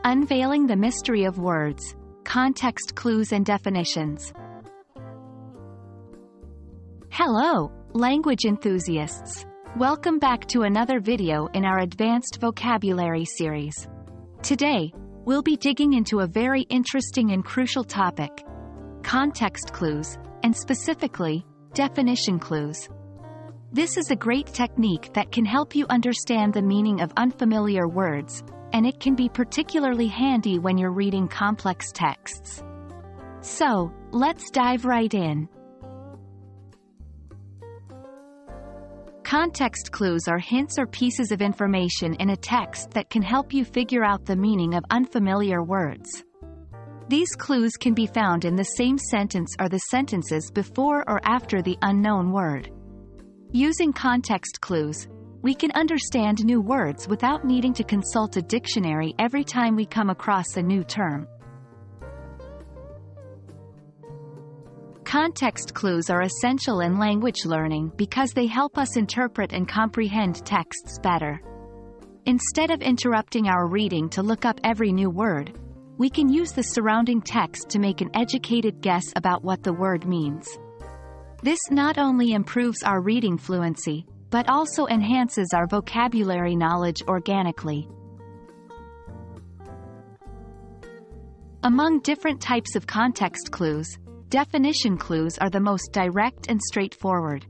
Unveiling the mystery of words, context clues and definitions. Hello, language enthusiasts. Welcome back to another video in our Advanced Vocabulary series. Today, we'll be digging into a very interesting and crucial topic: context clues, and specifically, definition clues. This is a great technique that can help you understand the meaning of unfamiliar words, and it can be particularly handy when you're reading complex texts. So, let's dive right in. Context clues are hints or pieces of information in a text that can help you figure out the meaning of unfamiliar words. These clues can be found in the same sentence or the sentences before or after the unknown word. Using context clues, we can understand new words without needing to consult a dictionary every time we come across a new term. Context clues are essential in language learning because they help us interpret and comprehend texts better. Instead of interrupting our reading to look up every new word, we can use the surrounding text to make an educated guess about what the word means. This not only improves our reading fluency, but also enhances our vocabulary knowledge organically. Among different types of context clues, definition clues are the most direct and straightforward.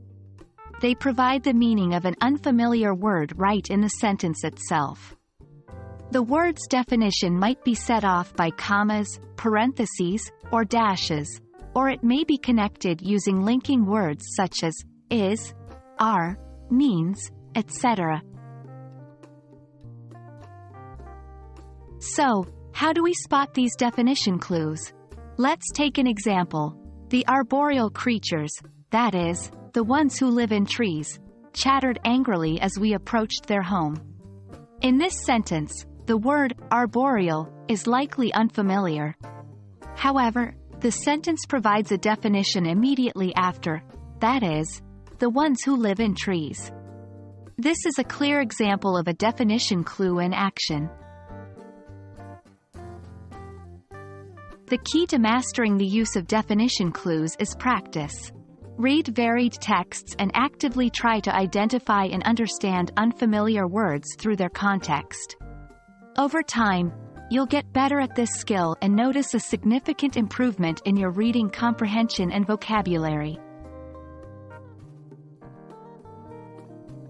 They provide the meaning of an unfamiliar word right in the sentence itself. The word's definition might be set off by commas, parentheses, or dashes, or it may be connected using linking words such as is, are, means, etc. So, how do we spot these definition clues? Let's take an example. The arboreal creatures, that is, the ones who live in trees, chattered angrily as we approached their home. In this sentence, the word arboreal is likely unfamiliar. However, the sentence provides a definition immediately after, that is, the ones who live in trees. This is a clear example of a definition clue in action. The key to mastering the use of definition clues is practice. Read varied texts and actively try to identify and understand unfamiliar words through their context. Over time, you'll get better at this skill and notice a significant improvement in your reading comprehension and vocabulary.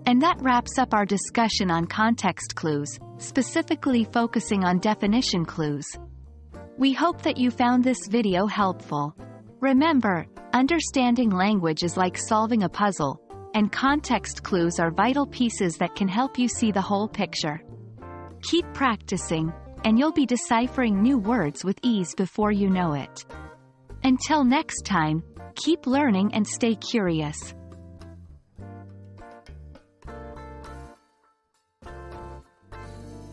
And that wraps up our discussion on context clues, specifically focusing on definition clues. We hope that you found this video helpful. Remember, understanding language is like solving a puzzle, and context clues are vital pieces that can help you see the whole picture. Keep practicing, and you'll be deciphering new words with ease before you know it. Until next time, keep learning and stay curious.